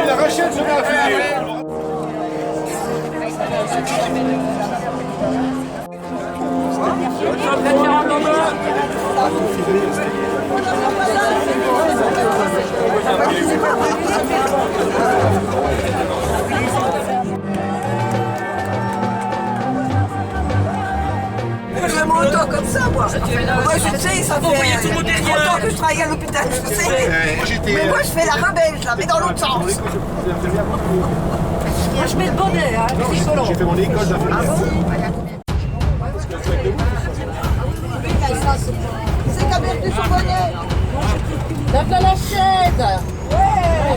La rachète se met à faire. Je fais mon auto comme ça, moi. Moi, je sais, ça fait 30 ans que je travaille à l'hôpital, je sais. Mais moi, je fais la rebelle, là, mais dans l'autre sens. Moi, je mets le bonnet, hein. J'ai fait mon école d'infirmière. C'est qu'a perdu son bonnet. Lève la chaise. Ouais.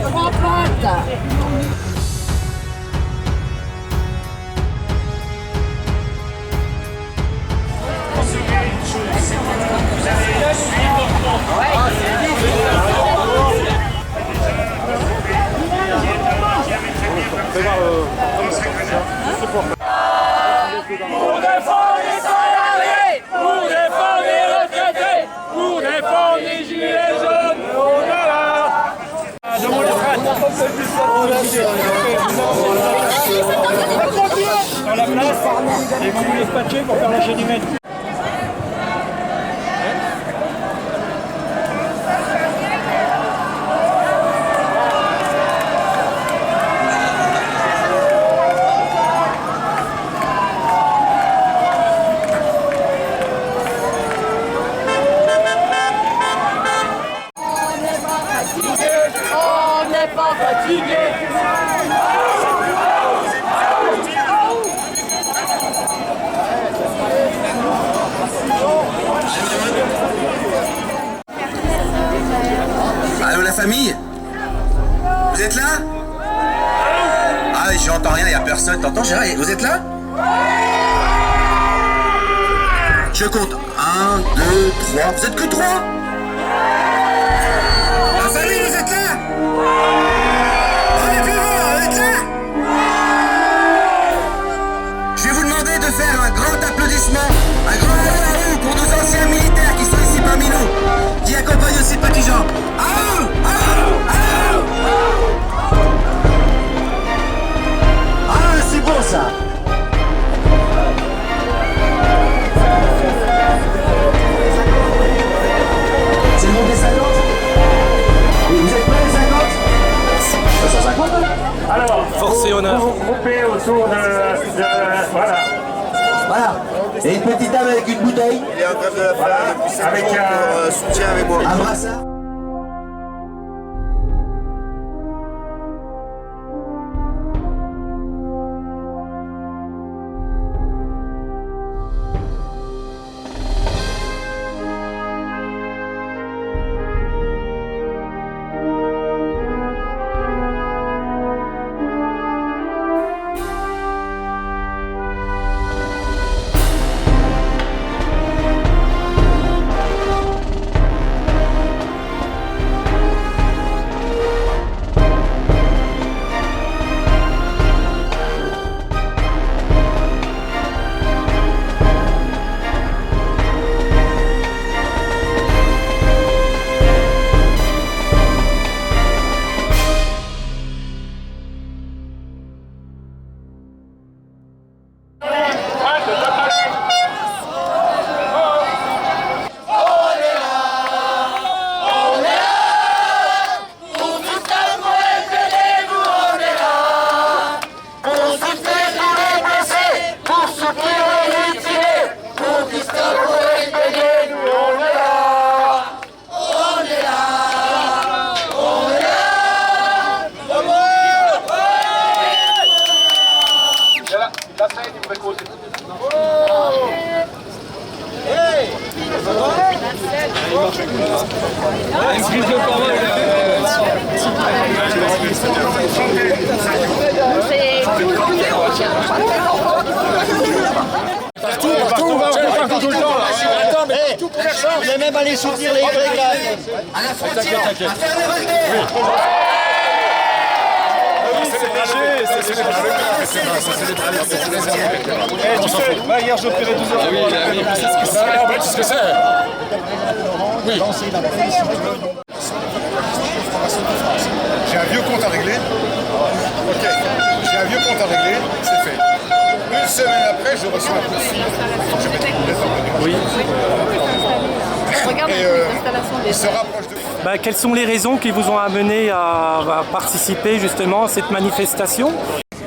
On prend patte. Pour défendre les salariés, pour défendre les retraités, pour défendre les gilets jaunes, on est là. Demande les frères. Dans la place, et vous nous dispatchez pour faire lâcher du mètre. On n'est pas fatigué. Allô la famille? Vous êtes là? Ah oui, j'entends rien, il n'y a personne. T'entends Gérard? Vous êtes là? Je compte. 1, 2, 3. Vous êtes que 3? La famille, vous êtes là? Allez, plus loin, vous êtes là? Je vais vous demander de faire un grand applaudissement, un grand allô pour nos anciens militaires qui sont ici parmi nous, qui accompagnent aussi petits gens. Allô, allô, allô. Ah, c'est bon ça. C'est le monde des 50? Vous êtes prêts les 50? 250? Alors, Force et honneur. vous vous groupez autour de voilà. Voilà. Et une petite dame avec une bouteille. Il est en train de la faire depuis 7 Avec jours pour soutien avec moi. Un brassard. Partout, tout le temps. Attends, mais tout pour faire ça. Je vais même aller soutenir les Y. À la frontière, à faire les relevés. Tu sais, là, hier, j'ai opéré 12 heures. Oui, tu sais ce que c'est. Tu sais ce que c'est. Oui. J'ai un vieux compte à régler. Ok. J'ai un vieux compte à régler, c'est fait. Une semaine après, je reçois un coup de fil. Je mets les lettres dans le Regarde l'installation il se rapproche de... Quelles sont les raisons qui vous ont amené à participer justement à cette manifestation?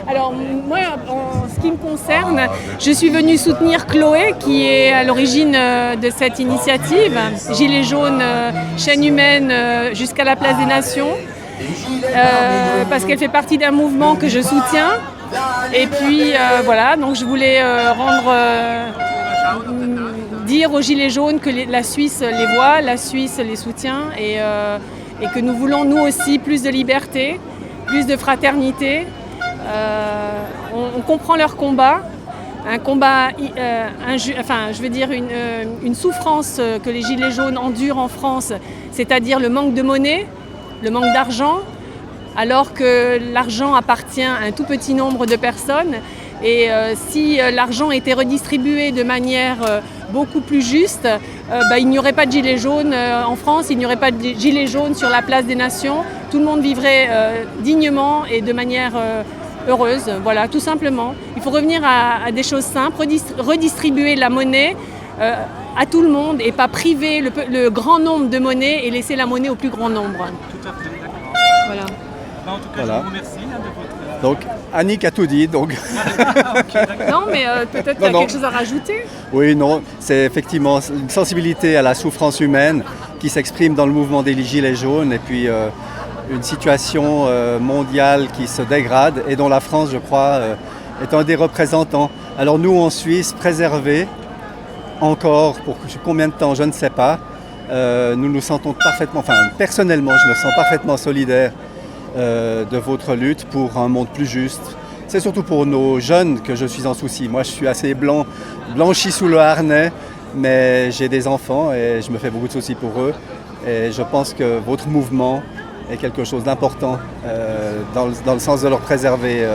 Alors moi, en ce qui me concerne, je suis venue soutenir Chloé qui est à l'origine de cette initiative, Gilets jaunes, chaîne humaine jusqu'à la place des Nations, parce qu'elle fait partie d'un mouvement que je soutiens. Et puis voilà, donc je voulais dire aux Gilets jaunes que la Suisse les voit, la Suisse les soutient et que nous voulons nous aussi plus de liberté, plus de fraternité. On comprend leur combat, un combat, une souffrance que les Gilets jaunes endurent en France, c'est-à-dire le manque de monnaie, le manque d'argent, alors que l'argent appartient à un tout petit nombre de personnes. Et si l'argent était redistribué de manière beaucoup plus juste, il n'y aurait pas de gilets jaunes en France, il n'y aurait pas de gilets jaunes sur la place des Nations. Tout le monde vivrait dignement et de manière heureuse, voilà, tout simplement. Il faut revenir à des choses simples, redistribuer la monnaie à tout le monde et pas priver le grand nombre de monnaie et laisser la monnaie au plus grand nombre. Tout à fait, d'accord. Voilà. En tout cas, Voilà. je vous remercie de votre... Donc, Annick a tout dit. Donc. Non, mais peut-être qu'il y a quelque chose à rajouter. Oui, non, c'est effectivement une sensibilité à la souffrance humaine qui s'exprime dans le mouvement des Gilets jaunes et puis une situation mondiale qui se dégrade et dont la France, je crois, est un des représentants. Alors nous, en Suisse, préservés, encore pour combien de temps, je ne sais pas, nous nous sentons parfaitement, enfin personnellement, je me sens parfaitement solidaire de votre lutte pour un monde plus juste. C'est surtout pour nos jeunes que je suis en souci. Moi, je suis assez blanchi sous le harnais, mais j'ai des enfants et je me fais beaucoup de soucis pour eux. Et je pense que votre mouvement est quelque chose d'important dans le sens de leur préserver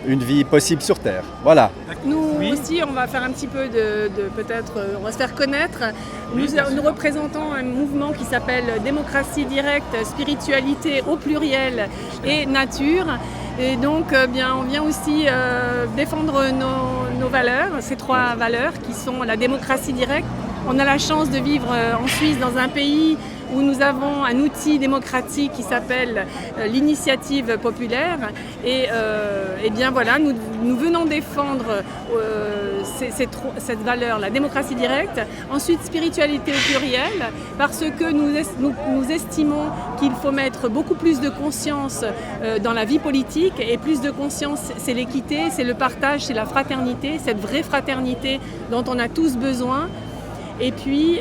une vie possible sur Terre. Voilà. Nous aussi, on va faire un petit peu peut-être, on va se faire connaître. Nous représentons un mouvement qui s'appelle Démocratie directe, spiritualité au pluriel et nature. Et donc, on vient aussi défendre nos valeurs, ces trois valeurs qui sont la démocratie directe. On a la chance de vivre en Suisse dans un pays où nous avons un outil démocratique qui s'appelle l'initiative populaire. Et bien voilà, nous venons défendre cette valeur, la démocratie directe. Ensuite, spiritualité au pluriel, parce que nous estimons qu'il faut mettre beaucoup plus de conscience dans la vie politique. Et plus de conscience, c'est l'équité, c'est le partage, c'est la fraternité, cette vraie fraternité dont on a tous besoin. Et puis,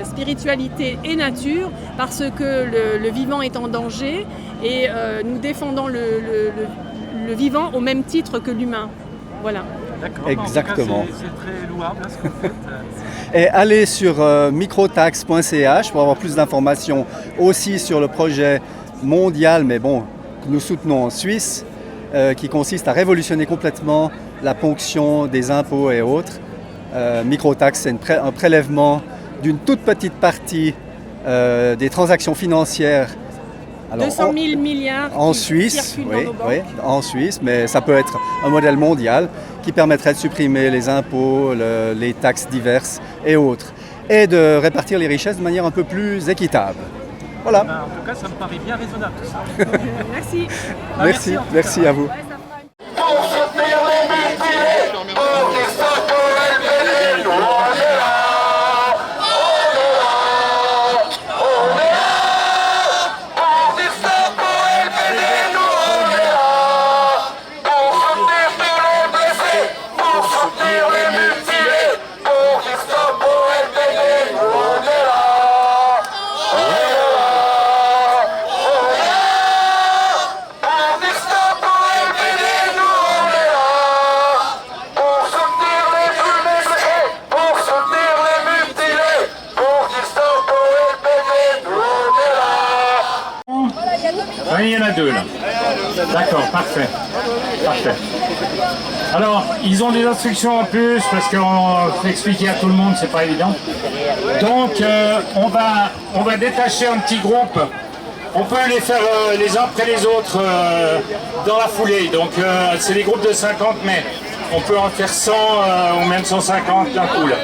spiritualité et nature, parce que le vivant est en danger et nous défendons le vivant au même titre que l'humain. Voilà. D'accord. Exactement. C'est très louable ce que vous faites. Et allez sur microtax.ch pour avoir plus d'informations aussi sur le projet mondial, mais bon, que nous soutenons en Suisse, qui consiste à révolutionner complètement la ponction des impôts et autres. Microtax, c'est un prélèvement d'une toute petite partie des transactions financières. Alors, 200 000 milliards en qui Suisse, circulent dans nos banques. oui, en Suisse, mais ça peut être un modèle mondial qui permettrait de supprimer les impôts, les taxes diverses et autres, et de répartir les richesses de manière un peu plus équitable. Voilà. En tout cas, ça me paraît bien raisonnable tout ça. Merci. Merci à vous. Pour il y en a 2 là. D'accord, parfait. Parfait. Alors, ils ont des instructions en plus parce qu'on faut expliquer à tout le monde, c'est pas évident. Donc, on va détacher un petit groupe. On peut les faire les uns après les autres dans la foulée. Donc, c'est des groupes de 50 mètres. On peut en faire 100 ou même 150 d'un coup là.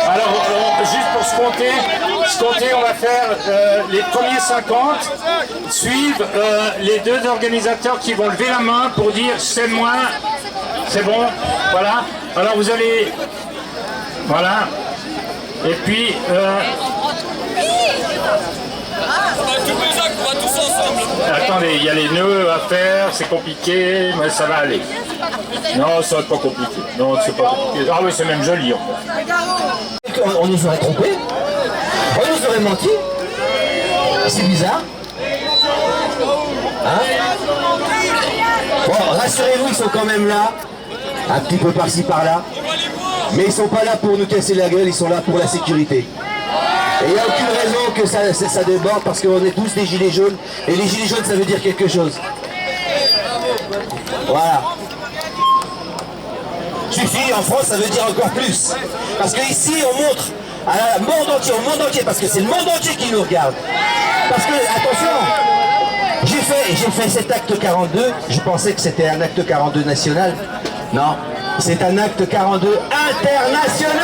Alors, juste pour se compter, on va faire les premiers 50 suivent les 2 organisateurs qui vont lever la main pour dire c'est moi, c'est bon, voilà. Alors vous allez, voilà, et puis attendez, il y a les nœuds à faire, c'est compliqué, mais ça va aller. Non, ça va pas compliqué. Non, c'est pas compliqué. Ah oui, c'est même joli en fait. On nous aurait trompé, on nous aurait menti. C'est bizarre. Hein? Bon, rassurez-vous, ils sont quand même là, un petit peu par-ci par-là, mais ils sont pas là pour nous casser la gueule, ils sont là pour la sécurité. Et il n'y a aucune raison que ça déborde parce qu'on est tous des gilets jaunes, et les gilets jaunes ça veut dire quelque chose. Voilà. Suffit, en France ça veut dire encore plus. Parce qu'ici on montre à au monde entier, parce que c'est le monde entier qui nous regarde. Parce que, attention, j'ai fait cet acte 42, je pensais que c'était un acte 42 national. Non, c'est un acte 42 international.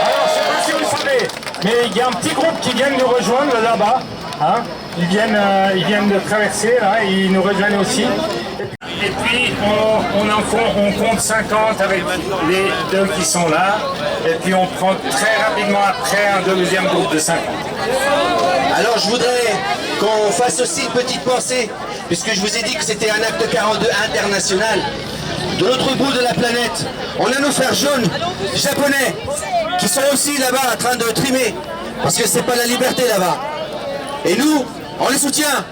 Alors, je sais pas si vous savez, mais il y a un petit groupe qui vient de nous rejoindre là-bas. Hein, ils viennent de traverser, là, ils nous rejoignent aussi. Et puis on compte 50 avec les 2 qui sont là. Et puis on prend très rapidement après un deuxième groupe de 50. Alors je voudrais qu'on fasse aussi une petite pensée, puisque je vous ai dit que c'était un acte 42 international. De l'autre bout de la planète, on a nos frères jaunes, japonais, qui sont aussi là-bas en train de trimer, parce que c'est pas la liberté là-bas. Et nous, on les soutient.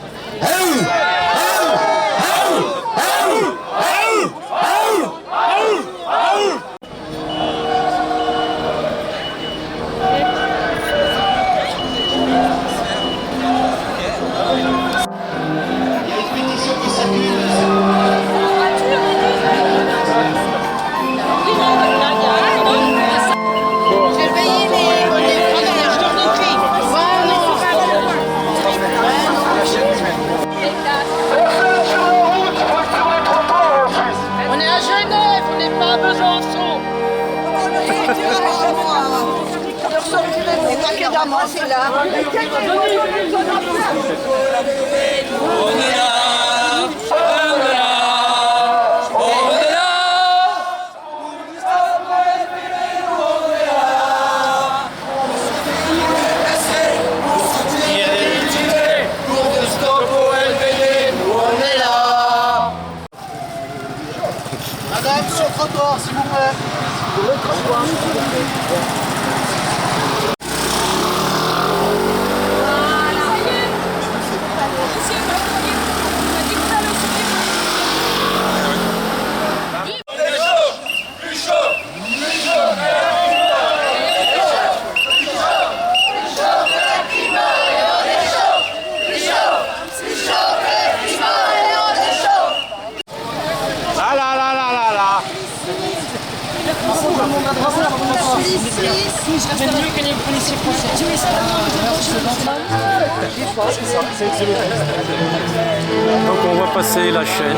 Moi, c'est là. Madame, sur le trottoir, s'il vous plaît. Sur le trottoir, s'il vous plaît. Donc on voit passer la chaîne.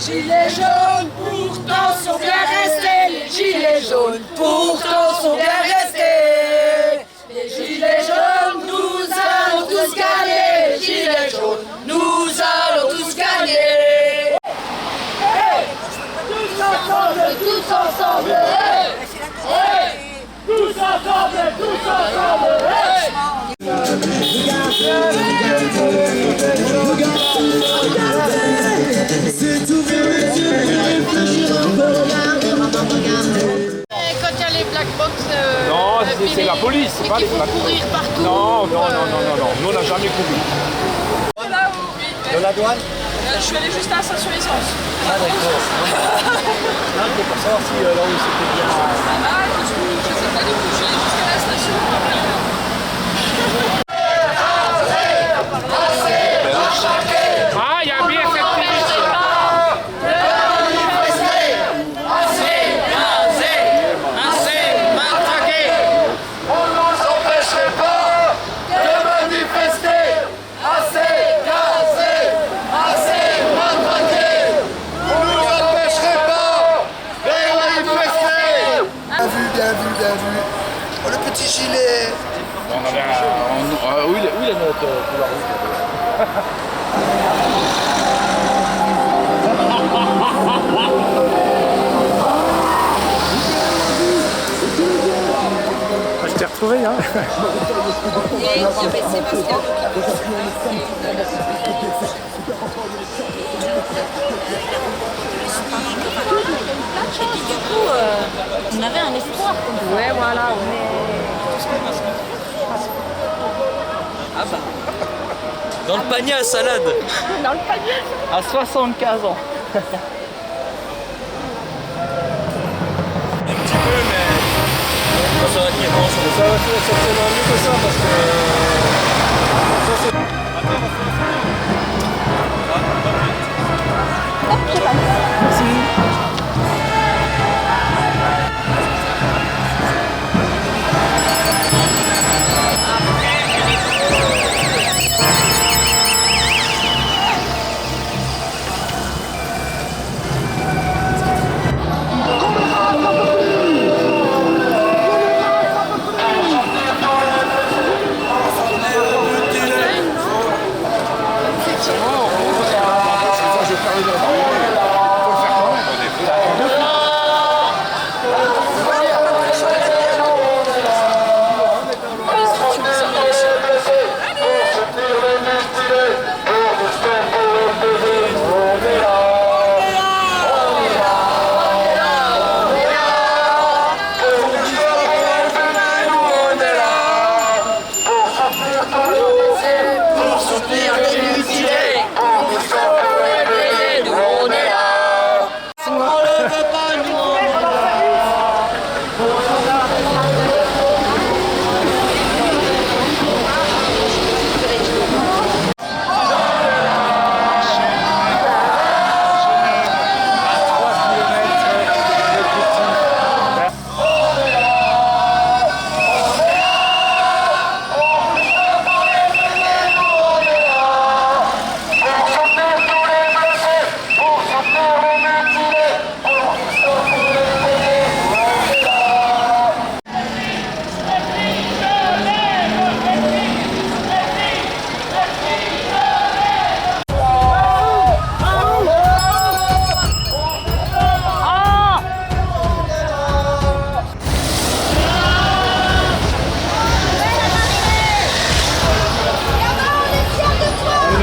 gilets jaunes, pourtant sont bien restés. Les gilets jaunes, pourtant sont bien restés. Les gilets jaunes, nous allons tous gagner. Les gilets jaunes, nous allons tous gagner. Hey, tous ensemble, tous ensemble. Hey, hey, tous ensemble, tous ensemble. Hey. Quand il y a les black box, Non, c'est la police, c'est pas les black box. Courir partout. Non, nous on n'a jamais couru. De la douane? Je suis allée juste à Saint-sur-Essence. Ah d'accord. Non, c'est pour savoir si là où c'était bien. Ah, je sais pas du tout, je suis allée jusqu'à la station. Ah, il y a bien cette Bien vu. Oh, le petit gilet. Où il est notre couloir Je t'ai retrouvé, hein. On avait un espoir. Ouais, voilà. Dans le panier à salade. Dans le panier. À 75 ans. Un petit peu, mais ça va tenir grand chose. Ça va être certainement mieux que ça parce que...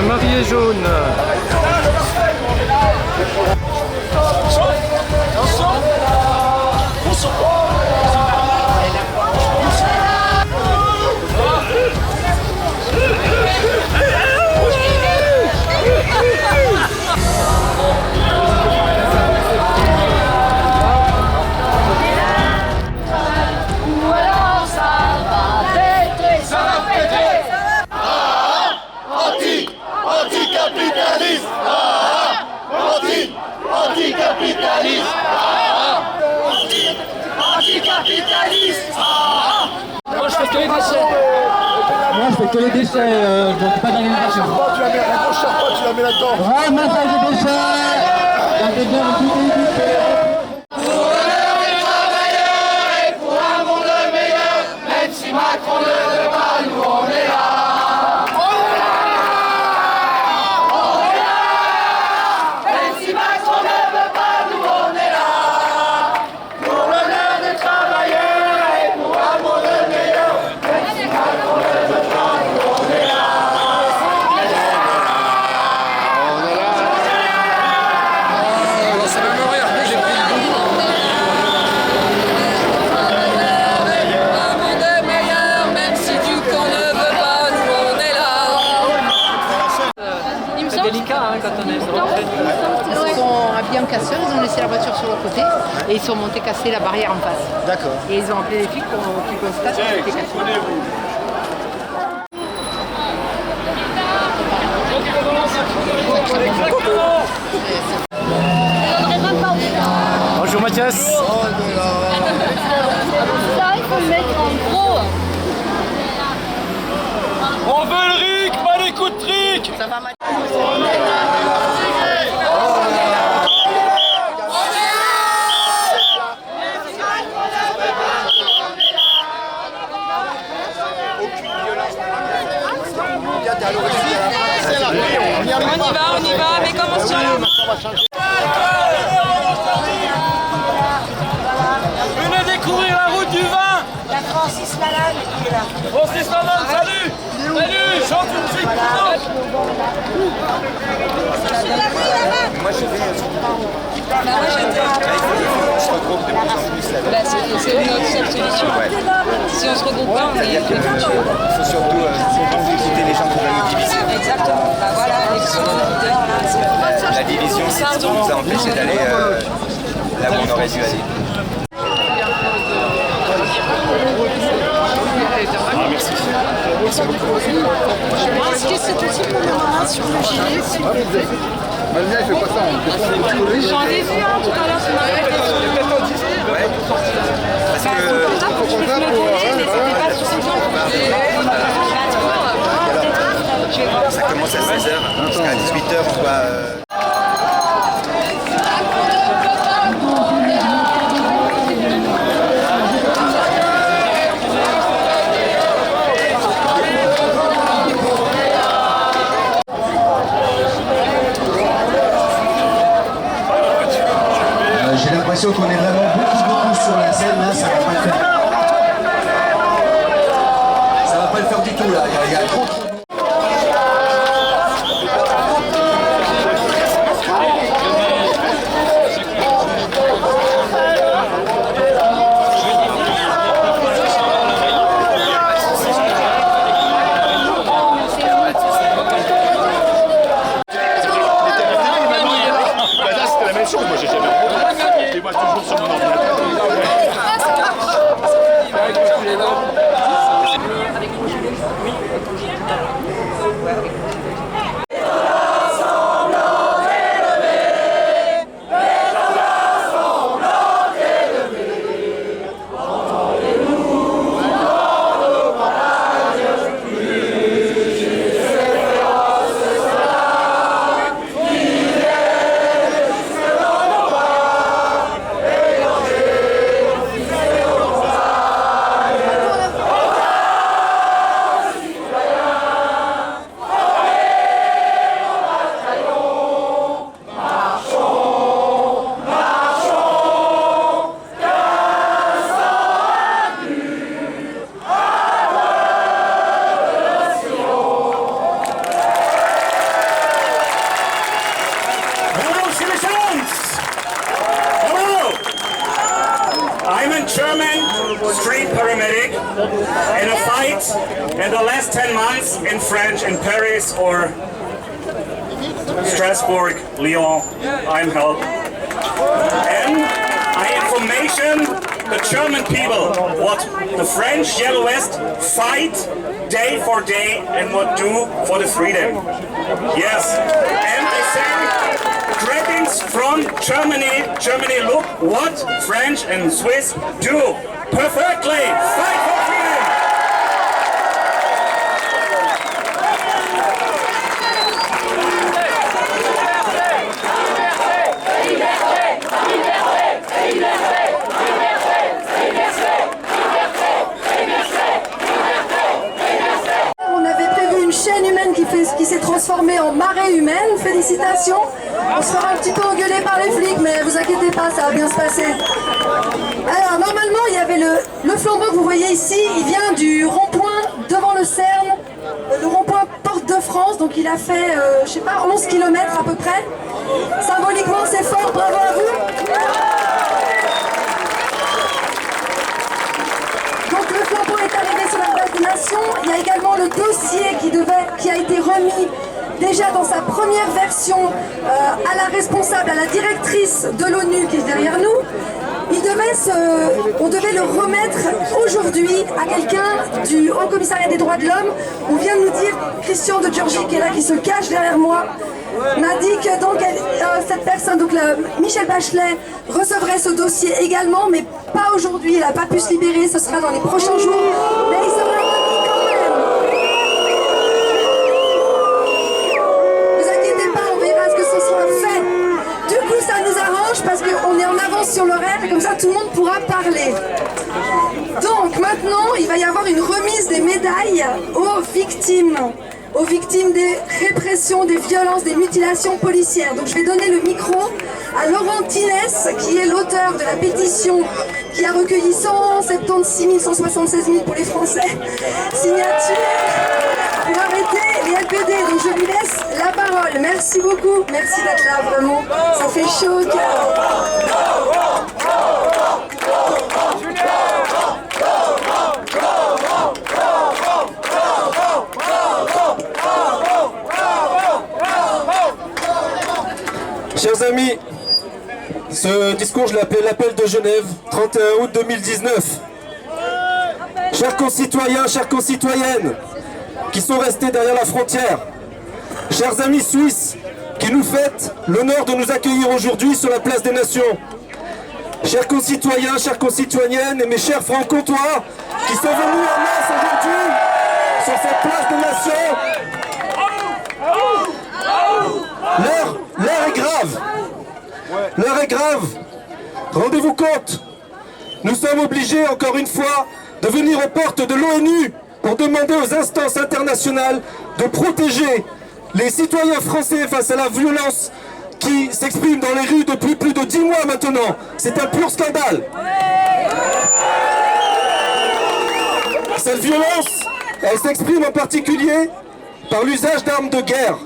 Marié jaune. Moi je fais que les déchets. Moi je fais que les déchets, je ne fais pas dans les déchets. Tu la mets, la grosse charpente, tu la mets là-dedans. Ramassage des déchets. Ils sont habillés en casseurs, ils ont laissé la voiture sur le côté et ils sont montés casser la barrière en face. D'accord. Et ils ont appelé les flics qui constatent que c'était cassé. Bonjour Mathias. Ça, il faut le mettre en gros. On veut le RIC, pas les coups de trick. Ça va, Mathias. On y va, mais comment se tient? Venez découvrir la route du vin. La Francis Lalanne qui est là. Francis Lalanne, salut. Salut, chante une musique pour nous. Moi je vais. On se regroupe de plus en plus là. C'est notre seule solution. Si on se regroupe pas, on est... Il faut surtout écouter les gens qui veulent nous diviser. Exactement. Bah voilà, les leaders, là, c'est... La division, c'est ce qui nous a empêché d'aller là où on aurait dû aller. Merci. Merci beaucoup. Est-ce que c'est aussi pour le moment sur le gilet, s'il vous plaît? Malmien, il fait pas ça. J'en ai vu un tout à l'heure, c'est marrant. Ouais. Parce que... Ça commence à 16h, jusqu'à 18h, on doit... J'ai l'impression qu'on est vraiment beaucoup sur la scène, là, ça va pas le faire. Ça va pas le faire du tout, là, il y a trop de... C'était la même chose, moi j'ai jamais rencontré. Et moi toujours sur mon ordinateur. I'm a German street paramedic in a fight in the last 10 months in France, in Paris or Strasbourg, Lyon. I'm help. And I information the German people what the French Yellow Vest fight day for day and what do for the freedom. Yes. And I say greetings from Germany. Germany, look what French and Swiss do perfectly. Fight for freedom. Vive félicitations. On sera un petit peu engueulé par les flics, mais vous inquiétez pas, ça va bien se passer. Alors, normalement, il y avait le flambeau que vous voyez ici, il vient du rond-point devant le CERN, le rond-point Porte de France, donc il a fait, je sais pas, 11 km à peu près. Symboliquement, c'est fort, bravo à vous. Donc le flambeau est arrivé sur la place des Nations. Il y a également le dossier qui a été remis déjà dans sa première version à la responsable, à la directrice de l'ONU qui est derrière nous. On devait le remettre aujourd'hui à quelqu'un du Haut Commissariat des droits de l'homme. On vient de nous dire, Christian de Giorgi qui est là, qui se cache derrière moi, m'a dit que donc cette personne, donc Michelle Bachelet, recevrait ce dossier également, mais pas aujourd'hui, il n'a pas pu se libérer, ce sera dans les prochains jours, mais il sera remis quand même. Ne vous inquiétez pas, on verra ce que ce sera fait. Du coup, ça nous arrange parce qu'on est en avance sur l'horaire et comme ça tout le monde pourra parler. Donc maintenant, il va y avoir une remise des médailles aux victimes des répressions, des violences, des mutilations policières. Donc je vais donner le micro à Laurent Tinès, qui est l'auteur de la pétition qui a recueilli 176 176 000 pour les Français signatures pour arrêter les LPD. Donc je lui laisse la parole. Merci beaucoup, merci d'être là, vraiment. Ça fait chaud au cœur. Chers amis, ce discours, je l'appelle l'appel de Genève, 31 août 2019. Chers concitoyens, chères concitoyennes, qui sont restés derrière la frontière, chers amis suisses, qui nous faites l'honneur de nous accueillir aujourd'hui sur la place des Nations, chers concitoyens, chères concitoyennes et mes chers francs-comtois, qui sont venus en masse aujourd'hui sur cette place des Nations. L'heure est grave. L'heure est grave. Rendez-vous compte. Nous sommes obligés, encore une fois, de venir aux portes de l'ONU pour demander aux instances internationales de protéger les citoyens français face à la violence qui s'exprime dans les rues depuis plus de 10 mois maintenant. C'est un pur scandale. Cette violence, elle s'exprime en particulier par l'usage d'armes de guerre.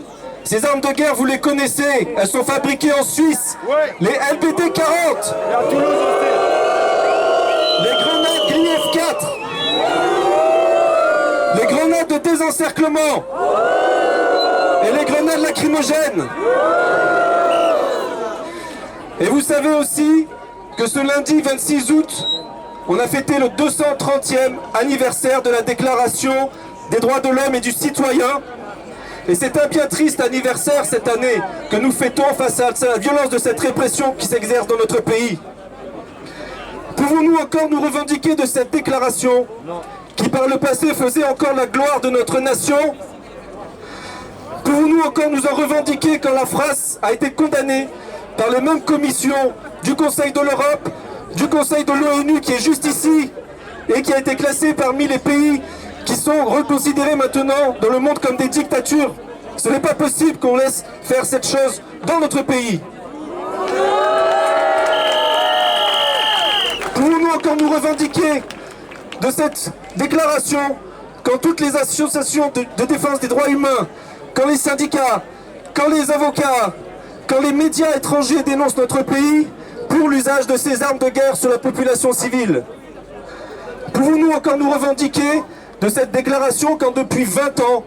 Ces armes de guerre, vous les connaissez, elles sont fabriquées en Suisse. Les LBD 40, les grenades Gliev 4, les grenades de désencerclement et les grenades lacrymogènes. Et vous savez aussi que ce lundi 26 août, on a fêté le 230e anniversaire de la Déclaration des droits de l'homme et du citoyen. Et c'est un bien triste anniversaire cette année que nous fêtons face à la violence de cette répression qui s'exerce dans notre pays. Pouvons-nous encore nous revendiquer de cette déclaration qui par le passé faisait encore la gloire de notre nation? Pouvons-nous encore nous en revendiquer quand la France a été condamnée par les mêmes commissions du Conseil de l'Europe, du Conseil de l'ONU qui est juste ici et qui a été classée parmi les pays qui sont reconsidérés maintenant dans le monde comme des dictatures? Ce n'est pas possible qu'on laisse faire cette chose dans notre pays. Pouvons-nous encore nous revendiquer de cette déclaration quand toutes les associations de défense des droits humains, quand les syndicats, quand les avocats, quand les médias étrangers dénoncent notre pays pour l'usage de ces armes de guerre sur la population civile? Pouvons-nous encore nous revendiquer de cette déclaration quand depuis 20 ans,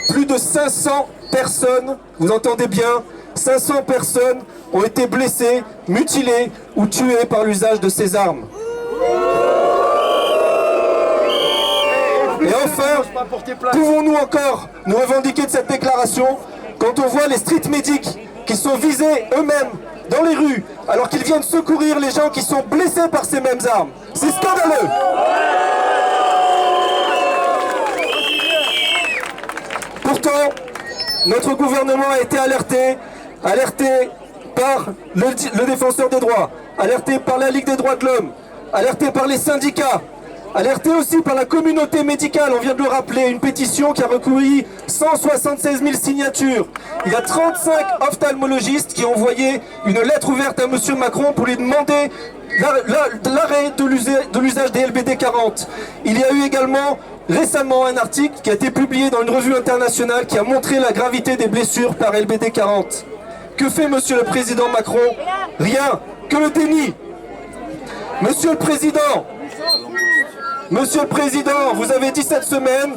plus de 500 personnes, vous entendez bien, 500 personnes ont été blessées, mutilées ou tuées par l'usage de ces armes? Et enfin, pouvons-nous encore nous revendiquer de cette déclaration quand on voit les street medics qui sont visés eux-mêmes dans les rues alors qu'ils viennent secourir les gens qui sont blessés par ces mêmes armes? C'est scandaleux! Pourtant, notre gouvernement a été alerté par le défenseur des droits, alerté par la Ligue des droits de l'homme, alerté par les syndicats, Alerté aussi par la communauté médicale, on vient de le rappeler, une pétition qui a recueilli 176 000 signatures. Il y a 35 ophtalmologistes qui ont envoyé une lettre ouverte à M. Macron pour lui demander l'arrêt de l'usage des LBD 40. Il y a eu également récemment un article qui a été publié dans une revue internationale qui a montré la gravité des blessures par LBD 40. Que fait M. le Président Macron? Rien, que le déni. Monsieur le Président, vous avez dit cette semaine,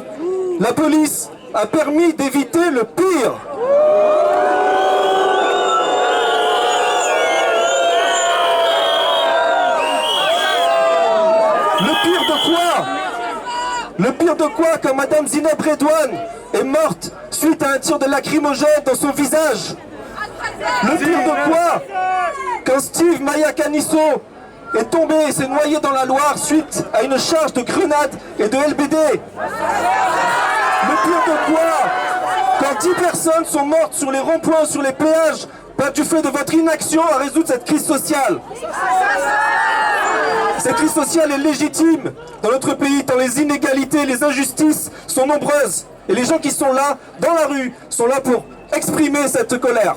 la police a permis d'éviter le pire. Le pire de quoi quand Madame Zineb Redouane est morte suite à un tir de lacrymogène dans son visage? Le pire de quoi quand Steve Maya Canisso est tombé et s'est noyé dans la Loire suite à une charge de grenades et de LBD? Le pire de quoi quand 10 personnes sont mortes sur les ronds-points, sur les péages, pas du fait de votre inaction à résoudre cette crise sociale? Cette crise sociale est légitime dans notre pays, tant les inégalités, les injustices sont nombreuses. Et les gens qui sont là, dans la rue, sont là pour exprimer cette colère.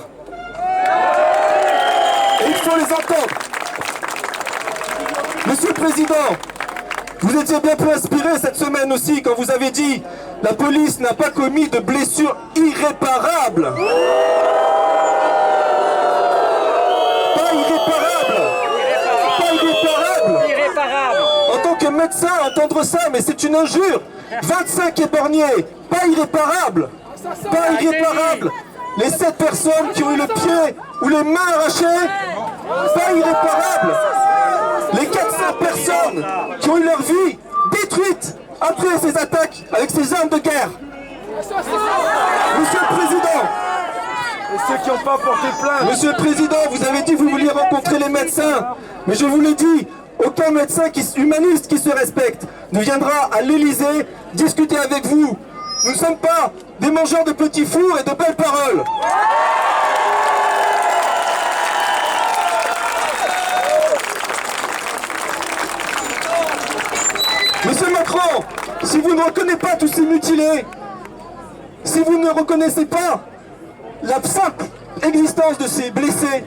Et il faut les entendre. Monsieur le Président, vous étiez bien peu inspiré cette semaine aussi quand vous avez dit « La police n'a pas commis de blessures irréparables ». Pas irréparables. En tant que médecin, entendre ça, mais c'est une injure. 25 éborgnés, pas irréparables. Pas irréparables. Les 7 personnes qui ont eu le pied ou les mains arrachées, pas irréparables. Les 400 personnes qui ont eu leur vie détruite après ces attaques avec ces armes de guerre. Monsieur le Président, et ceux qui n'ont pas porté plainte. Monsieur le Président, vous avez dit que vous vouliez rencontrer les médecins. Mais je vous le dis, aucun médecin humaniste qui se respecte ne viendra à l'Élysée discuter avec vous. Nous ne sommes pas des mangeurs de petits fours et de belles paroles. Monsieur Macron, si vous ne reconnaissez pas tous ces mutilés, si vous ne reconnaissez pas la simple existence de ces blessés,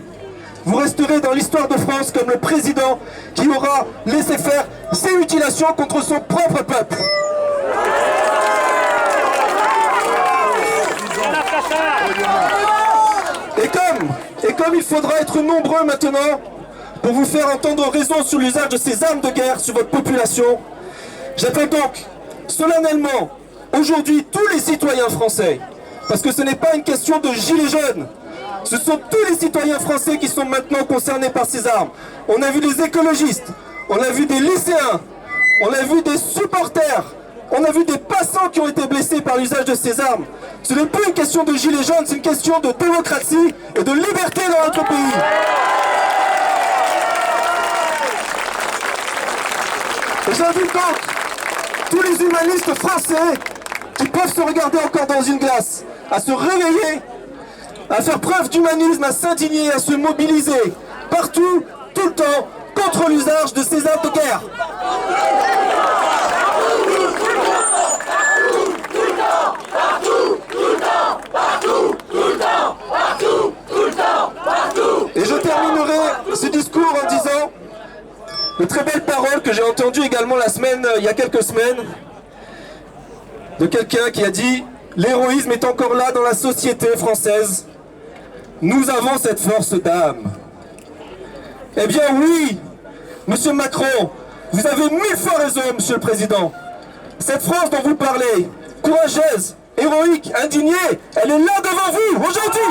vous resterez dans l'histoire de France comme le président qui aura laissé faire ces mutilations contre son propre peuple. Et comme il faudra être nombreux maintenant pour vous faire entendre raison sur l'usage de ces armes de guerre sur votre population, j'appelle donc solennellement aujourd'hui tous les citoyens français, parce que ce n'est pas une question de gilets jaunes, ce sont tous les citoyens français qui sont maintenant concernés par ces armes. On a vu des écologistes, on a vu des lycéens, on a vu des supporters, on a vu des passants qui ont été blessés par l'usage de ces armes. Ce n'est plus une question de gilets jaunes, c'est une question de démocratie et de liberté dans notre pays. Et j'invite donc tous les humanistes français qui peuvent se regarder encore dans une glace, à se réveiller, à faire preuve d'humanisme, à s'indigner, à se mobiliser, partout, tout le temps, contre l'usage de ces armes de guerre. Et je terminerai ce discours en disant de très belles paroles que j'ai entendues également il y a quelques semaines, de quelqu'un qui a dit « L'héroïsme est encore là dans la société française. Nous avons cette force d'âme. » Eh bien oui, Monsieur Macron, vous avez 1000 fois raison, Monsieur le Président. Cette France dont vous parlez, courageuse, héroïque, indignée, elle est là devant vous, aujourd'hui.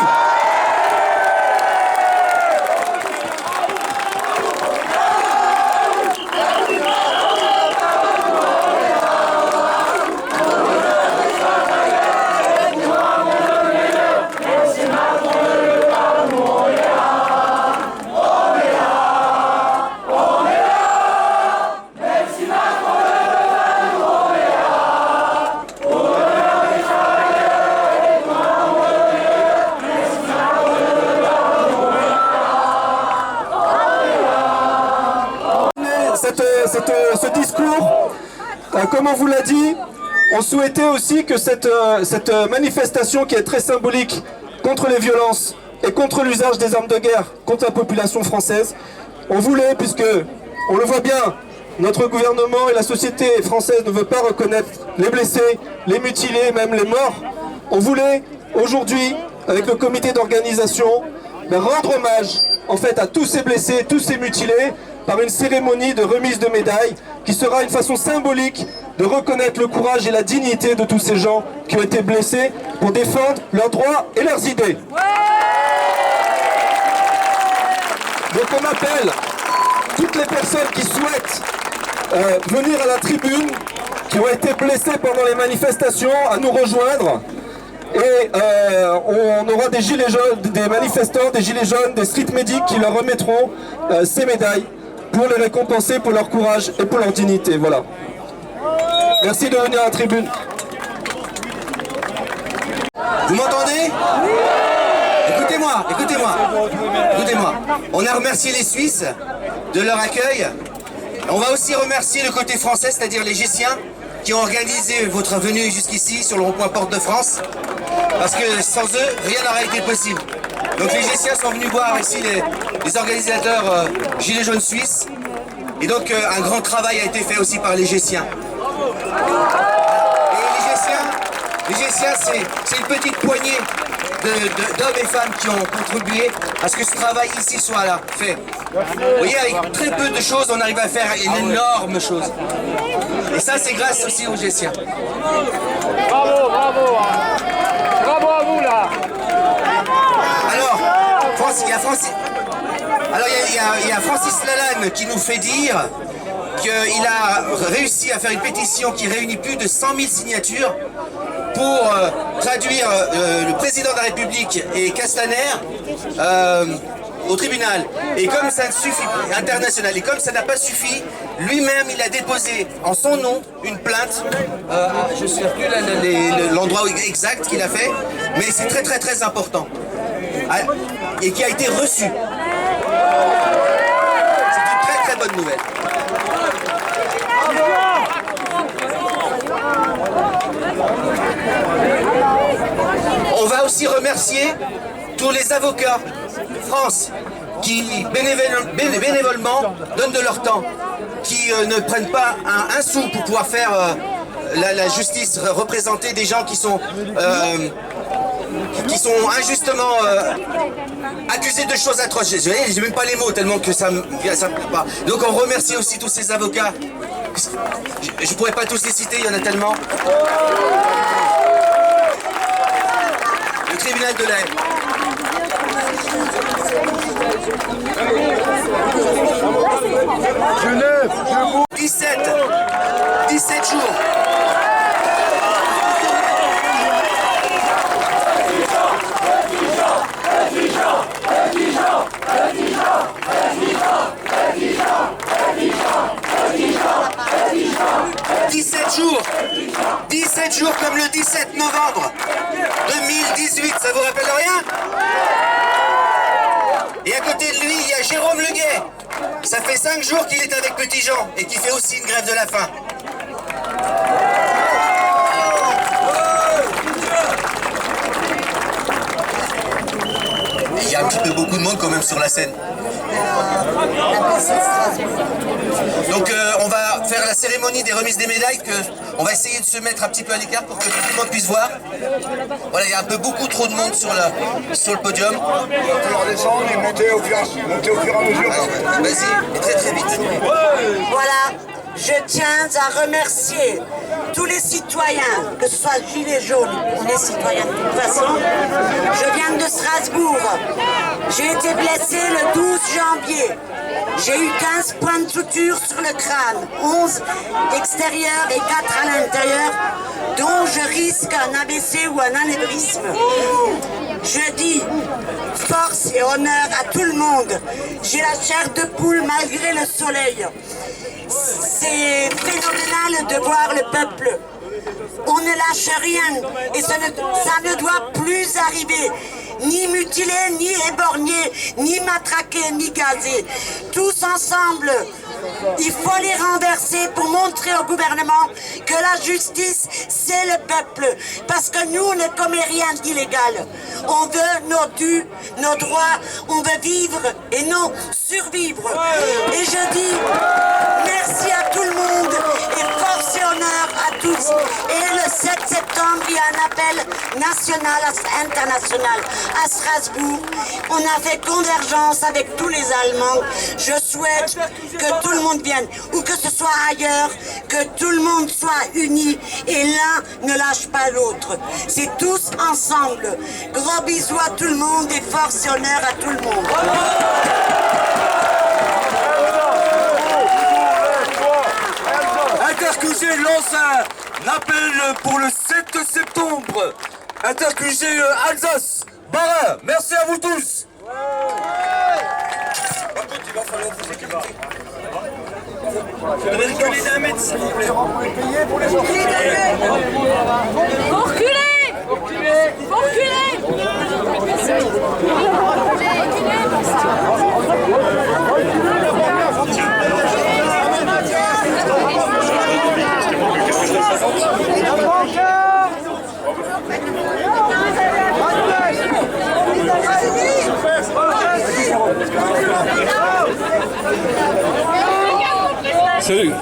Ce discours comme on vous l'a dit, on souhaitait aussi que cette manifestation qui est très symbolique contre les violences et contre l'usage des armes de guerre contre la population française, on voulait, puisque on le voit bien, notre gouvernement et la société française ne veulent pas reconnaître les blessés, les mutilés, même les morts. On voulait aujourd'hui, avec le comité d'organisation, rendre hommage en fait à tous ces blessés, tous ces mutilés, par une cérémonie de remise de médailles qui sera une façon symbolique de reconnaître le courage et la dignité de tous ces gens qui ont été blessés pour défendre leurs droits et leurs idées. Donc on appelle toutes les personnes qui souhaitent venir à la tribune, qui ont été blessées pendant les manifestations, à nous rejoindre. Et on aura des gilets jaunes, des manifestants, des gilets jaunes, des street medics qui leur remettront ces médailles pour les récompenser pour leur courage et pour leur dignité. Voilà. Merci de venir à la tribune. Vous m'entendez? Écoutez-moi, écoutez-moi, écoutez-moi. On a remercié les Suisses de leur accueil. On va aussi remercier le côté français, c'est-à-dire les Gessiens, qui ont organisé votre venue jusqu'ici sur le rond-point Porte de France. Parce que sans eux, rien n'aurait été possible. Donc les Gessiens sont venus voir ici les organisateurs Gilets jaunes suisses. Et donc un grand travail a été fait aussi par les Gessiens. Et les Gessiens, c'est une petite poignée d'hommes et femmes qui ont contribué à ce que ce travail ici soit là, fait. Vous voyez, avec très peu de choses, on arrive à faire une énorme chose. Et ça, c'est grâce aussi aux Gessiens. Bravo, bravo. Bravo à vous, là. Alors, il y a Francis Lalanne qui nous fait dire qu'il a réussi à faire une pétition qui réunit plus de 100 000 signatures pour traduire le président de la République et Castaner au tribunal. Et comme ça ne suffit, international, et comme ça n'a pas suffi, lui-même il a déposé en son nom une plainte, je ne sais plus l'endroit exact qu'il a fait, mais c'est très très très important, et qui a été reçu. C'est une très très bonne nouvelle. On va aussi remercier tous les avocats France qui bénévolement donnent de leur temps, qui ne prennent pas un sou pour pouvoir faire la justice, représenter des gens qui sont injustement accusés de choses atroces. J'ai même pas les mots tellement que ça me plaît pas. Donc on remercie aussi tous ces avocats. Je pourrais pas tous les citer, il y en a tellement. Le tribunal de l'Aisne. Genève, 17 jours. jours. 17 jours comme le 17 novembre 2018, ça vous rappelle rien? Et à côté de lui, il y a Jérôme Leguet. Ça fait 5 jours qu'il est avec Petit Jean et qui fait aussi une grève de la faim. Et il y a un petit peu beaucoup de monde quand même sur la scène. Donc on va faire la cérémonie des remises des médailles, on va essayer de se mettre un petit peu à l'écart pour que tout le monde puisse voir. Voilà, il y a un peu beaucoup trop de monde sur le podium. On va redescendre et monter au fur et à mesure. Vas-y, et très très vite. Voilà, je tiens à remercier tous les citoyens, que ce soit gilets jaunes ou les citoyens de toute façon. Je viens de Strasbourg. J'ai été blessé le 12 janvier. J'ai eu 15 points de suture sur le crâne, 11 extérieurs et 4 à l'intérieur, dont je risque un AVC ou un anévrisme. Je dis force et honneur à tout le monde. J'ai la chair de poule malgré le soleil. C'est phénoménal de voir le peuple. On ne lâche rien et ça ne doit plus arriver. Ni mutilés, ni éborgnés, ni matraqués, ni gazés. Tous ensemble, Il faut les renverser pour montrer au gouvernement que la justice, c'est le peuple. Parce que nous, on ne commet rien d'illégal. On veut nos dus, nos droits, on veut vivre et non survivre. Et je dis merci à tout le monde et force et honneur à tous. Et le 7 septembre, il y a un appel national, international à Strasbourg. On a fait convergence avec tous les Allemands. Je souhaite que tout le monde vienne, ou que ce soit ailleurs, que tout le monde soit uni et l'un ne lâche pas l'autre. C'est tous ensemble. Gros bisous à tout le monde et force et honneur à tout le monde. Intercusé lance un appel pour le 7 septembre. Intercusé Alsace, Barin, merci à vous tous. Par contre, il va falloir vous équiper. Vous devez reculer d'un mètre, s'il vous plaît. Faut reculer! Faut reculer!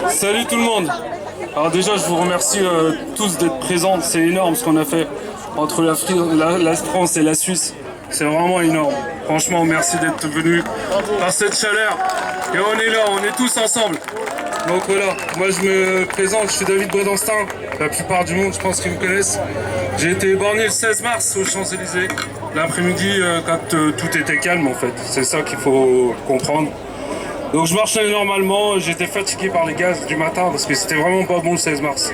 Salut tout le monde. Alors déjà je vous remercie tous d'être présents, c'est énorme ce qu'on a fait entre la France et la Suisse, c'est vraiment énorme. Franchement merci d'être venus par cette chaleur et on est là, on est tous ensemble. Donc voilà, moi je me présente, je suis David Bredanstin, la plupart du monde je pense qu'ils me connaissent. J'ai été éborgné le 16 mars aux Champs-Élysées, l'après-midi quand tout était calme en fait, c'est ça qu'il faut comprendre. Donc je marchais normalement, j'étais fatigué par les gaz du matin parce que c'était vraiment pas bon le 16 mars.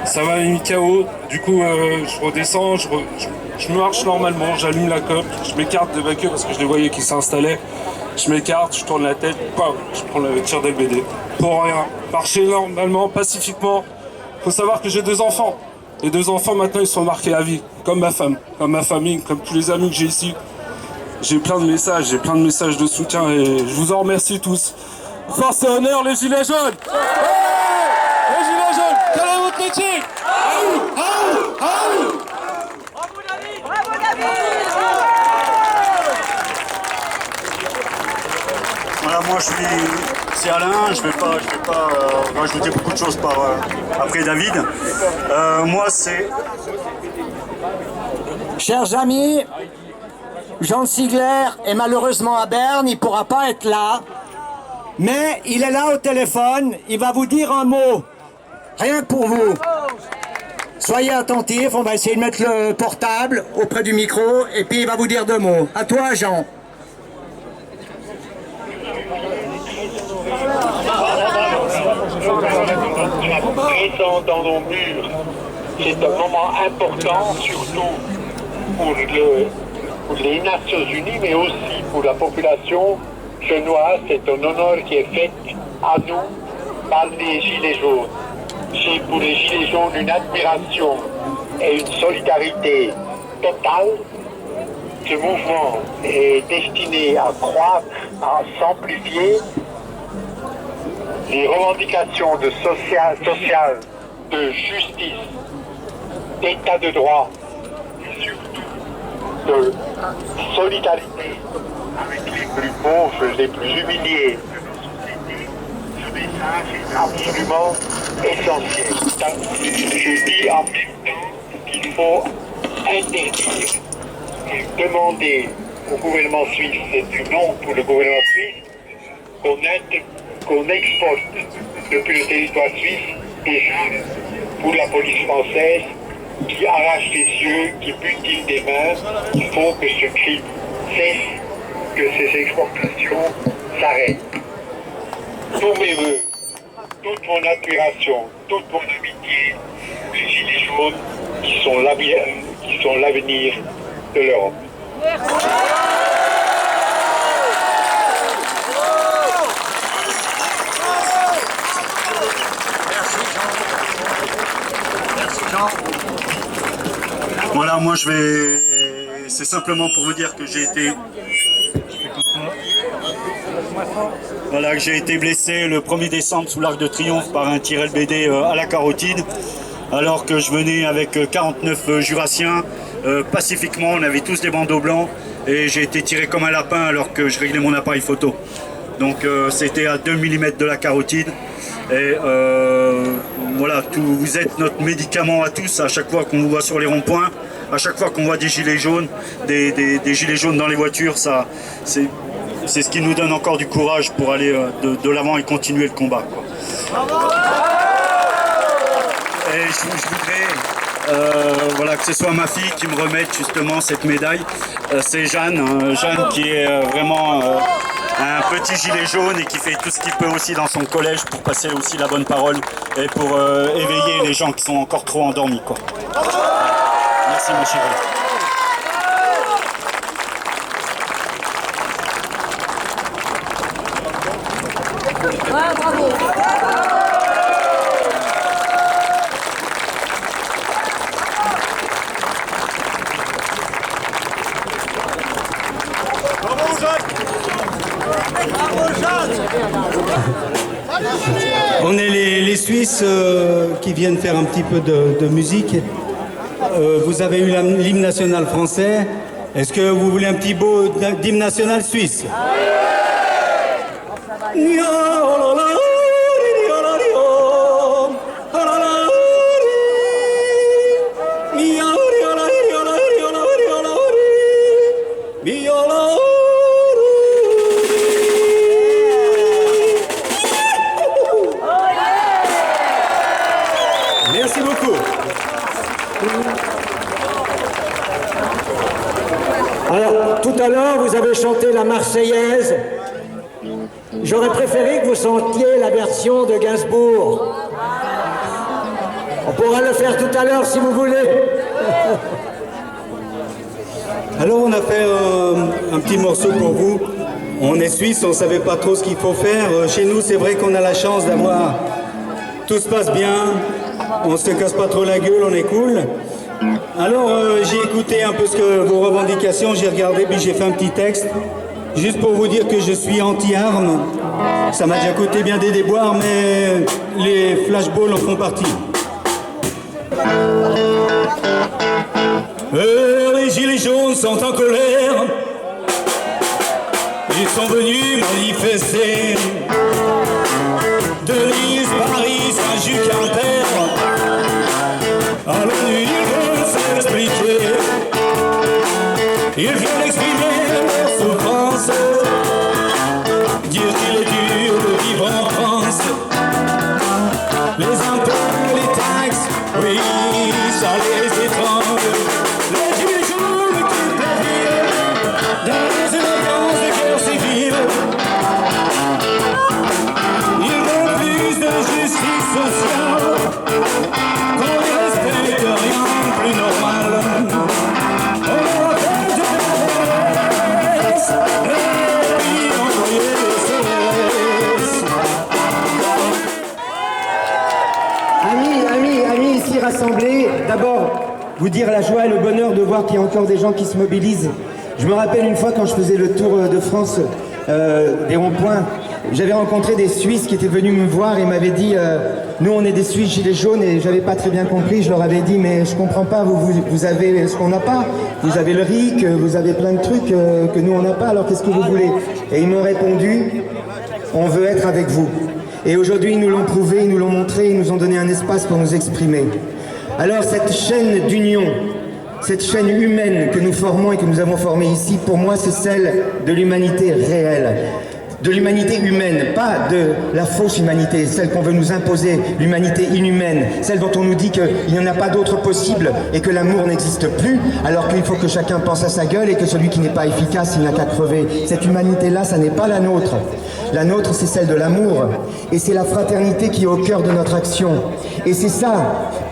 Ça m'a mis KO, du coup je redescends, je marche normalement, j'allume la coque, je m'écarte de la queue parce que je les voyais qui s'installaient. Je m'écarte, je tourne la tête, paf, je prends le tir d'LBD. Pour rien, marcher normalement, pacifiquement. Faut savoir que j'ai 2 enfants. Les 2 enfants maintenant ils sont marqués à vie, comme ma femme, comme ma famille, comme tous les amis que j'ai ici. J'ai plein de messages, de soutien et je vous en remercie tous. Force et honneur les gilets jaunes. Les gilets jaunes, quel est votre métier? Bravo David! Voilà, moi c'est Alain, je vais pas rajouter beaucoup de choses après David. Moi c'est... Chers amis, Jean Sigler est malheureusement à Berne, il ne pourra pas être là, mais il est là au téléphone, il va vous dire un mot, rien que pour vous. Soyez attentifs, on va essayer de mettre le portable auprès du micro, et puis il va vous dire 2 mots. À toi, Jean. Présent dans nos murs, c'est un moment important, surtout pour les Nations Unies, mais aussi pour la population genevoise. C'est un honneur qui est fait à nous par les Gilets jaunes. J'ai pour les Gilets jaunes une admiration et une solidarité totale. Ce mouvement est destiné à croître, à s'amplifier. Les revendications de social, de justice, d'état de droit, et surtout de solidarité avec les plus pauvres, les plus humiliés de nos sociétés, ce message est absolument essentiel. Je dis en même temps qu'il faut interdire et demander au gouvernement suisse, c'est du non pour le gouvernement suisse, qu'on exporte depuis le territoire suisse des armes pour la police française qui arrache les yeux, qui mutile des mains. Il faut que ce crime cesse, que ces exportations s'arrêtent. Tous mes voeux, toute mon admiration, toute mon amitié pour les Gilets jaunes qui sont l'avenir de l'Europe. Voilà, moi c'est simplement pour vous dire que j'ai été... Voilà, que j'ai été blessé le 1er décembre sous l'Arc de Triomphe par un tir LBD à la carotide, alors que je venais avec 49 jurassiens. Pacifiquement, on avait tous des bandeaux blancs et j'ai été tiré comme un lapin alors que je réglais mon appareil photo. Donc c'était à 2 mm de la carotide. Et voilà, vous êtes notre médicament à tous, à chaque fois qu'on vous voit sur les ronds-points, à chaque fois qu'on voit des gilets jaunes, des gilets jaunes dans les voitures, ça, c'est ce qui nous donne encore du courage pour aller de l'avant et continuer le combat, quoi. Et je voudrais voilà, que ce soit ma fille qui me remette justement cette médaille. C'est Jeanne, Jeanne qui est vraiment un petit gilet jaune et qui fait tout ce qu'il peut aussi dans son collège pour passer aussi la bonne parole et pour éveiller les gens qui sont encore trop endormis, quoi. Merci ma chérie. Ouais, bravo. On est les Suisses qui viennent faire un petit peu de musique. Vous avez eu l'hymne national français. Est-ce que vous voulez un petit beau d'hymne national suisse? Merci beaucoup. Alors, tout à l'heure, vous avez chanté la Marseillaise. J'aurais préféré que vous chantiez la version de Gainsbourg. On pourra le faire tout à l'heure si vous voulez. Alors on a fait un petit morceau pour vous. On est suisse, on ne savait pas trop ce qu'il faut faire. Chez nous, c'est vrai qu'on a la chance d'avoir... Tout se passe bien, on se casse pas trop la gueule, on est cool. Alors j'ai écouté un peu vos revendications, j'ai regardé, puis j'ai fait un petit texte. Juste pour vous dire que je suis anti-armes. Ça m'a déjà coûté bien des déboires, mais les flashballs en font partie. Les gilets jaunes sont en colère. Ils sont venus manifester. De Nice, Paris, Saint-Just-Quimper. À l'ONU, ils veulent s'expliquer. Ils viennent exprimer leur souffrance. Dire qu'il est dur de vivre en France. Les impôts, les taxes, oui, ça les étrangle. Les gilets jaunes qui périrent dans les émergences de guerre civile. Ils veulent plus de justice sociale, qu'on ne respecte rien de plus normal. On leur a fait de la promesse, et puis envoyer des SOS. Amis ici rassemblés, d'abord vous dire la joie et le bonheur de voir qu'il y a encore des gens qui se mobilisent. Je me rappelle une fois quand je faisais le tour de France des ronds-points, j'avais rencontré des Suisses qui étaient venus me voir et m'avaient dit nous on est des Suisses gilets jaunes, et j'avais pas très bien compris. Je leur avais dit mais je comprends pas, vous avez ce qu'on n'a pas, vous avez le RIC, vous avez plein de trucs que nous on n'a pas, alors qu'est-ce que vous voulez? Et ils m'ont répondu on veut être avec vous. Et aujourd'hui ils nous l'ont prouvé, ils nous l'ont montré, ils nous ont donné un espace pour nous exprimer. Alors cette chaîne d'union, cette chaîne humaine que nous formons et que nous avons formée ici, pour moi c'est celle de l'humanité réelle. De l'humanité humaine, pas de la fausse humanité, celle qu'on veut nous imposer, l'humanité inhumaine, celle dont on nous dit qu'il n'y en a pas d'autre possible et que l'amour n'existe plus, alors qu'il faut que chacun pense à sa gueule et que celui qui n'est pas efficace, il n'a qu'à crever. Cette humanité-là, ça n'est pas la nôtre. La nôtre, c'est celle de l'amour, et c'est la fraternité qui est au cœur de notre action. Et c'est ça,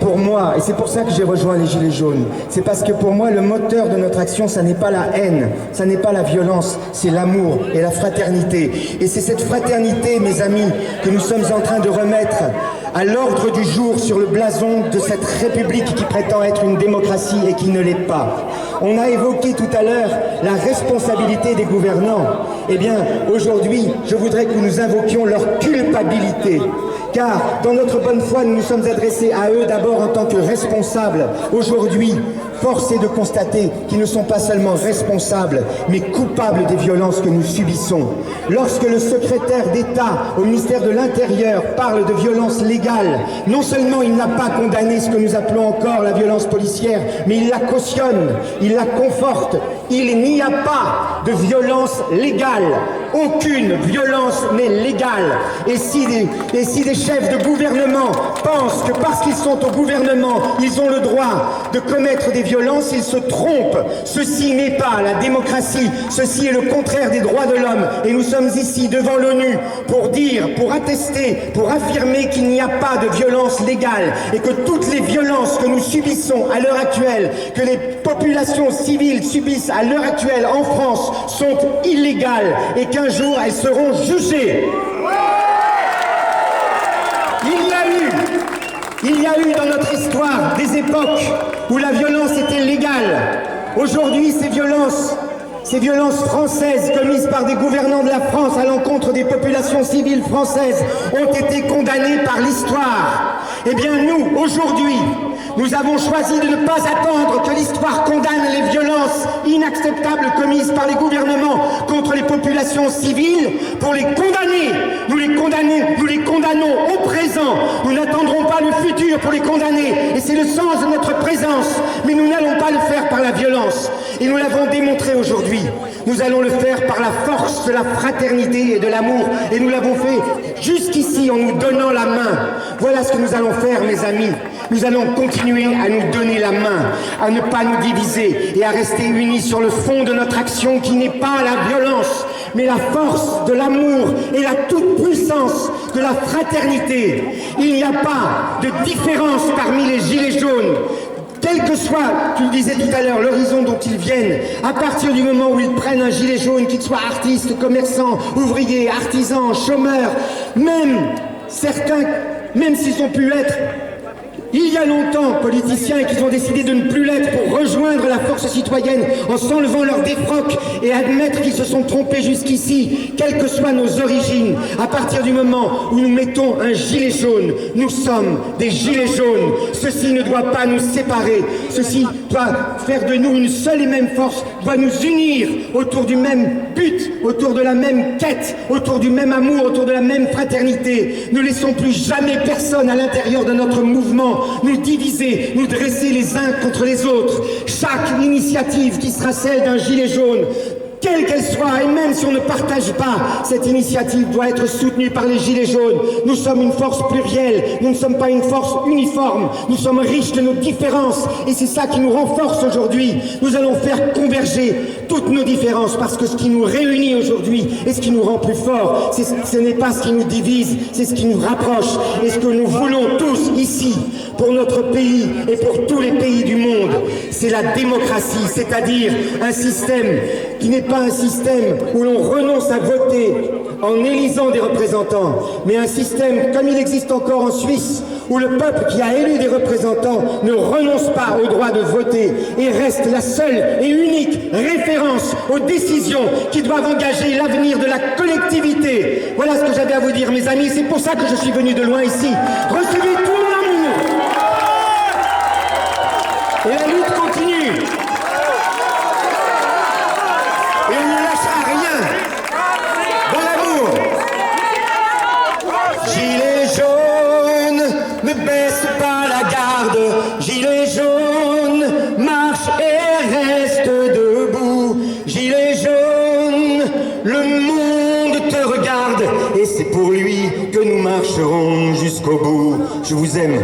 pour moi, et c'est pour ça que j'ai rejoint les Gilets jaunes. C'est parce que pour moi, le moteur de notre action, ça n'est pas la haine, ça n'est pas la violence, c'est l'amour et la fraternité. Et c'est cette fraternité, mes amis, que nous sommes en train de remettre à l'ordre du jour sur le blason de cette République qui prétend être une démocratie et qui ne l'est pas. On a évoqué tout à l'heure la responsabilité des gouvernants. Eh bien, aujourd'hui, je voudrais que nous invoquions leur culpabilité. Car dans notre bonne foi, nous nous sommes adressés à eux d'abord en tant que responsables. Aujourd'hui, force est de constater qu'ils ne sont pas seulement responsables, mais coupables des violences que nous subissons. Lorsque le secrétaire d'État au ministère de l'Intérieur parle de violence légale, non seulement il n'a pas condamné ce que nous appelons encore la violence policière, mais il la cautionne, il la conforte. Il n'y a pas de violence légale. Aucune violence n'est légale. Et si des chefs de gouvernement pensent que parce qu'ils sont au gouvernement, ils ont le droit de commettre des violences, ils se trompent. Ceci n'est pas la démocratie, ceci est le contraire des droits de l'homme. Et nous sommes ici devant l'ONU pour dire, pour attester, pour affirmer qu'il n'y a pas de violence légale et que toutes les violences que nous subissons à l'heure actuelle, que les populations civiles subissent à l'heure actuelle en France sont illégales et qu'un jour elles seront jugées. Il y a eu dans notre histoire des époques où la violence était légale. Aujourd'hui, ces violences françaises commises par des gouvernants de la France à l'encontre des populations civiles françaises ont été condamnées par l'histoire. Eh bien nous, aujourd'hui, nous avons choisi de ne pas attendre que l'histoire condamne les violences inacceptables commises par les gouvernements contre les populations civiles pour les condamner. Nous les condamnons au présent. Nous n'attendrons pas le futur pour les condamner. Et c'est le sens de notre présence. Mais nous n'allons pas le faire par la violence. Et nous l'avons démontré aujourd'hui. Nous allons le faire par la force de la fraternité et de l'amour. Et nous l'avons fait jusqu'ici en nous donnant la main. Voilà ce que nous allons faire, mes amis. Nous allons continuer à nous donner la main, à ne pas nous diviser et à rester unis sur le fond de notre action qui n'est pas la violence, mais la force de l'amour et la toute-puissance de la fraternité. Il n'y a pas de différence parmi les gilets jaunes. Quel que soit, tu le disais tout à l'heure, l'horizon dont ils viennent, à partir du moment où ils prennent un gilet jaune, qu'ils soient artistes, commerçants, ouvriers, artisans, chômeurs, même certains, même s'ils ont pu être il y a longtemps politiciens et qu'ils ont décidé de ne plus l'être pour rejoindre la force citoyenne en s'enlevant leur défroque et admettre qu'ils se sont trompés jusqu'ici, quelles que soient nos origines, à partir du moment où nous mettons un gilet jaune, nous sommes des gilets jaunes. Ceci ne doit pas nous séparer, ceci doit faire de nous une seule et même force, doit nous unir autour du même but, autour de la même quête, autour du même amour, autour de la même fraternité. Ne laissons plus jamais personne à l'intérieur de notre mouvement nous diviser, nous dresser les uns contre les autres. Chaque initiative qui sera celle d'un gilet jaune, quelle qu'elle soit, et même si on ne partage pas, cette initiative doit être soutenue par les gilets jaunes. Nous sommes une force plurielle, nous ne sommes pas une force uniforme, nous sommes riches de nos différences, et c'est ça qui nous renforce aujourd'hui. Nous allons faire converger toutes nos différences, parce que ce qui nous réunit aujourd'hui, et ce qui nous rend plus forts, ce n'est pas ce qui nous divise, c'est ce qui nous rapproche, et ce que nous voulons tous ici, pour notre pays, et pour tous les pays du monde, c'est la démocratie, c'est-à-dire un système qui n'est pas un système où l'on renonce à voter en élisant des représentants, mais un système comme il existe encore en Suisse, où le peuple qui a élu des représentants ne renonce pas au droit de voter et reste la seule et unique référence aux décisions qui doivent engager l'avenir de la collectivité. Voilà ce que j'avais à vous dire, mes amis, c'est pour ça que je suis venu de loin ici. Recevez tout mon amour. Et la lutte continue. Et on ne lâchera rien dans l'amour. Gilets jaunes, ne baisse pas la garde. Gilets jaunes, marche et reste debout. Gilets jaunes, le monde te regarde. Et c'est pour lui que nous marcherons jusqu'au bout. Je vous aime.